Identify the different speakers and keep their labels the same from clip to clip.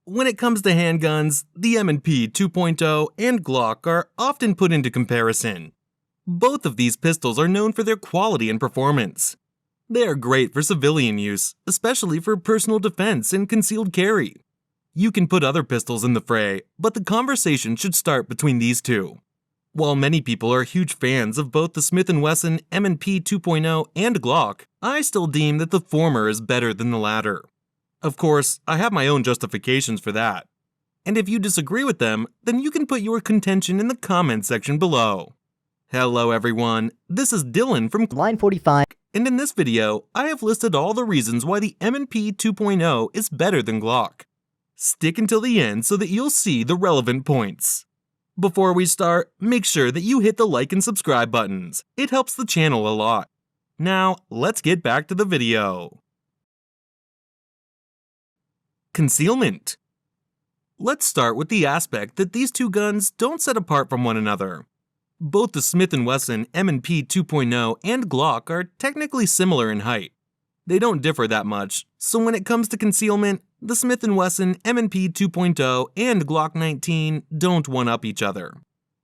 Speaker 1: When it comes to handguns, the M&P 2.0 and Glock are often put into comparison. Both of these pistols are known for their quality and performance. They are great for civilian use, especially for personal defense and concealed carry. You can put other pistols in the fray, but the conversation should start between these two. While many people are huge fans of both the Smith Wesson M&P 2.0 and Glock, I still deem that the former is better than the latter. Of course, I have my own justifications for that. And if you disagree with them, then you can put your contention in the comments section below. Hello everyone, this is Dylan from
Speaker 2: Line 45.
Speaker 1: And in this video, I have listed all the reasons why the M&P 2.0 is better than Glock. Stick until the end so that you'll see the relevant points. Before we start, make sure that you hit the like and subscribe buttons. It helps the channel a lot. Now, let's get back to the video. Concealment. Let's start with the aspect that these two guns don't set apart from one another. Both the Smith Wesson M&P 2.0 and Glock are technically similar in height. They don't differ that much, so when it comes to concealment, the Smith Wesson M&P 2.0 and Glock 19 don't one-up each other.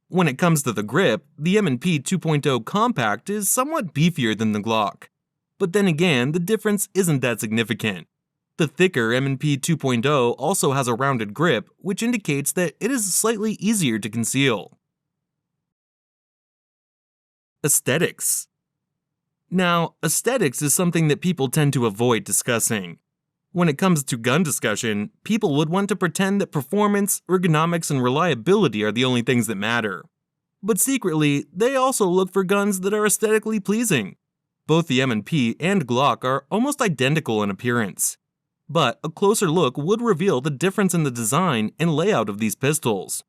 Speaker 1: When it comes to the grip, the M&P 2.0 compact is somewhat beefier than the Glock. But then again, the difference isn't that significant. The thicker M&P 2.0 also has a rounded grip, which indicates that it is slightly easier to conceal. Aesthetics. Now, aesthetics is something that people tend to avoid discussing. When it comes to gun discussion, people would want to pretend that performance, ergonomics, and reliability are the only things that matter. But secretly, they also look for guns that are aesthetically pleasing. Both the M&P and Glock are almost identical in appearance. But a closer look would reveal the difference in the design and layout of these pistols.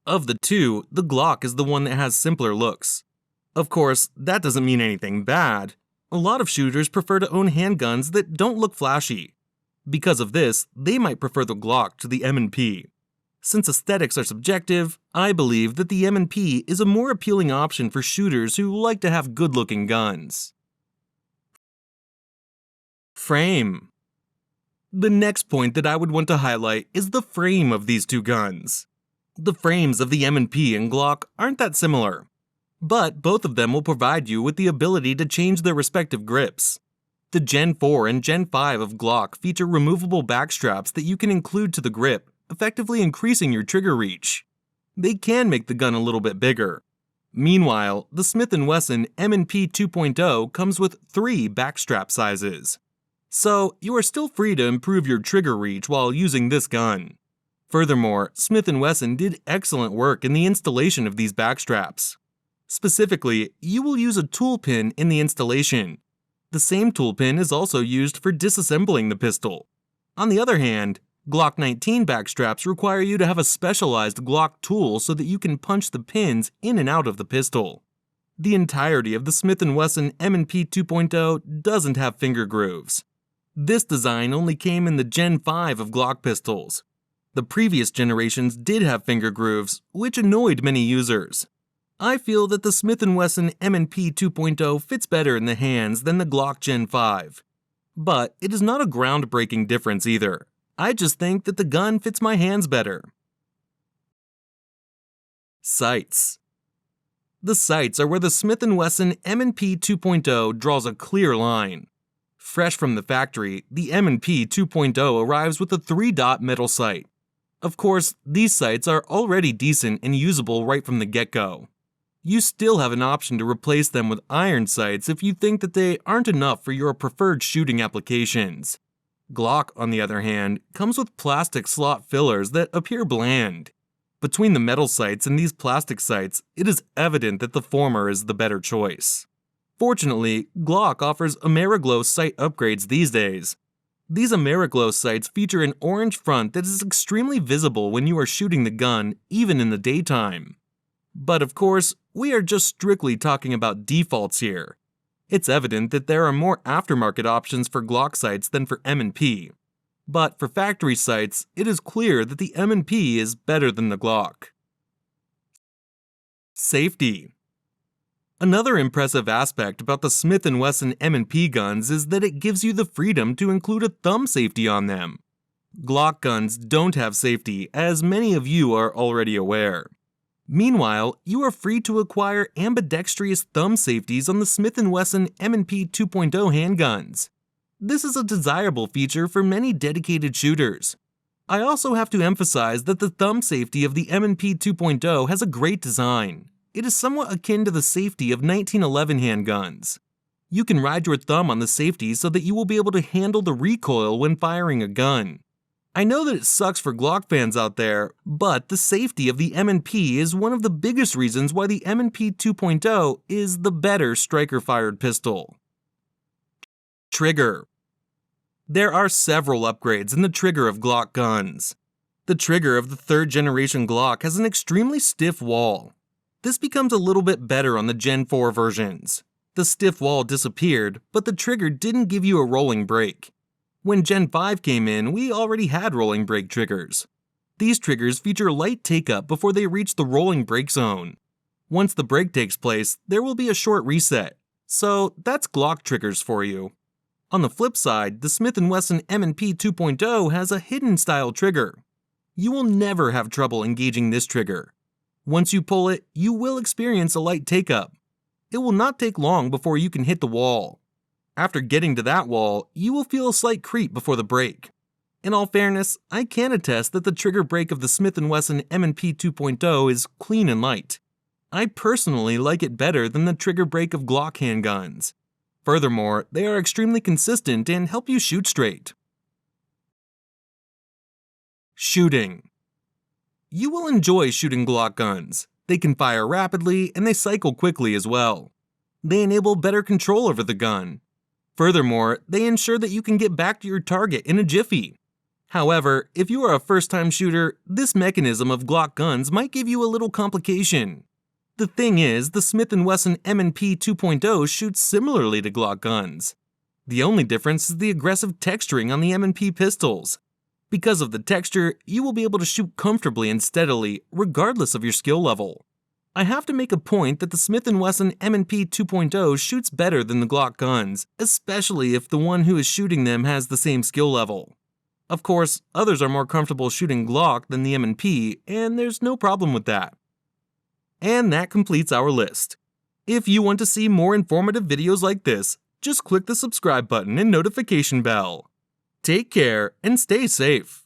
Speaker 1: Of the two, the Glock is the one that has simpler looks. Of course, that doesn't mean anything bad. A lot of shooters prefer to own handguns that don't look flashy. Because of this, they might prefer the Glock to the M&P. Since aesthetics are subjective, I believe that the M&P is a more appealing option for shooters who like to have good-looking guns. Frame. The next point that I would want to highlight is the frame of these two guns. The frames of the M&P and Glock aren't that similar, but both of them will provide you with the ability to change their respective grips. The Gen 4 and Gen 5 of Glock feature removable back straps that you can include to the grip, effectively increasing your trigger reach. They can make the gun a little bit bigger. Meanwhile, the Smith Wesson M&P 2.0 comes with 3 back strap sizes. So, you are still free to improve your trigger reach while using this gun. Furthermore, Smith Wesson did excellent work in the installation of these back straps. Specifically, you will use a tool pin in the installation. The same tool pin is also used for disassembling the pistol. On the other hand, Glock 19 back straps require you to have a specialized Glock tool so that you can punch the pins in and out of the pistol. The entirety of the Smith Wesson M&P 2.0 doesn't have finger grooves. This design only came in the Gen 5 of Glock pistols. The previous generations did have finger grooves, which annoyed many users. I feel that the Smith Wesson M&P 2.0 fits better in the hands than the Glock Gen 5. But it is not a groundbreaking difference either. I just think that the gun fits my hands better. Sights. The sights are where the Smith Wesson M&P 2.0 draws a clear line. Fresh from the factory, the M&P 2.0 arrives with a 3-dot metal sight. Of course, these sights are already decent and usable right from the get-go. You still have an option to replace them with iron sights if you think that they aren't enough for your preferred shooting applications. Glock, on the other hand, comes with plastic slot fillers that appear bland. Between the metal sights and these plastic sights, it is evident that the former is the better choice. Fortunately, Glock offers AmeriGlow sight upgrades these days. These AmeriGlow sights feature an orange front that is extremely visible when you are shooting the gun, even in the daytime. But of course, we are just strictly talking about defaults here. It's evident that there are more aftermarket options for Glock sights than for M&P. But for factory sights, it is clear that the M&P is better than the Glock. Safety. Another impressive aspect about the Smith Wesson M&P guns is that it gives you the freedom to include a thumb safety on them. Glock guns don't have safety, as many of you are already aware. Meanwhile, you are free to acquire ambidextrous thumb safeties on the Smith Wesson M&P 2.0 handguns. This is a desirable feature for many dedicated shooters. I also have to emphasize that the thumb safety of the M&P 2.0 has a great design. It is somewhat akin to the safety of 1911 handguns. You can ride your thumb on the safety so that you will be able to handle the recoil when firing a gun. I know that it sucks for Glock fans out there, but the safety of the M&P is one of the biggest reasons why the M&P 2.0 is the better striker-fired pistol. Trigger. There are several upgrades in the trigger of Glock guns. The trigger of the 3rd generation Glock has an extremely stiff wall. This becomes a little bit better on the Gen 4 versions. The stiff wall disappeared, but the trigger didn't give you a rolling break. When Gen 5 came in, we already had rolling break triggers. These triggers feature light take-up before they reach the rolling break zone. Once the break takes place, there will be a short reset. So that's Glock triggers for you. On the flip side, the Smith Wesson M&P 2.0 has a hidden style trigger. You will never have trouble engaging this trigger. Once you pull it, you will experience a light take-up. It will not take long before you can hit the wall. After getting to that wall, you will feel a slight creep before the break. In all fairness, I can attest that the trigger break of the Smith Wesson M&P 2.0 is clean and light. I personally like it better than the trigger break of Glock handguns. Furthermore, they are extremely consistent and help you shoot straight. Shooting. You will enjoy shooting Glock guns. They can fire rapidly and they cycle quickly as well. They enable better control over the gun. Furthermore, they ensure that you can get back to your target in a jiffy. However, if you are a first-time shooter, this mechanism of Glock guns might give you a little complication. The thing is, the Smith Wesson M&P 2.0 shoots similarly to Glock guns. The only difference is the aggressive texturing on the M&P pistols. Because of the texture, you will be able to shoot comfortably and steadily, regardless of your skill level. I have to make a point that the Smith Wesson M&P 2.0 shoots better than the Glock guns, especially if the one who is shooting them has the same skill level. Of course, others are more comfortable shooting Glock than the M&P, and there's no problem with that. And that completes our list. If you want to see more informative videos like this, just click the subscribe button and notification bell. Take care and stay safe.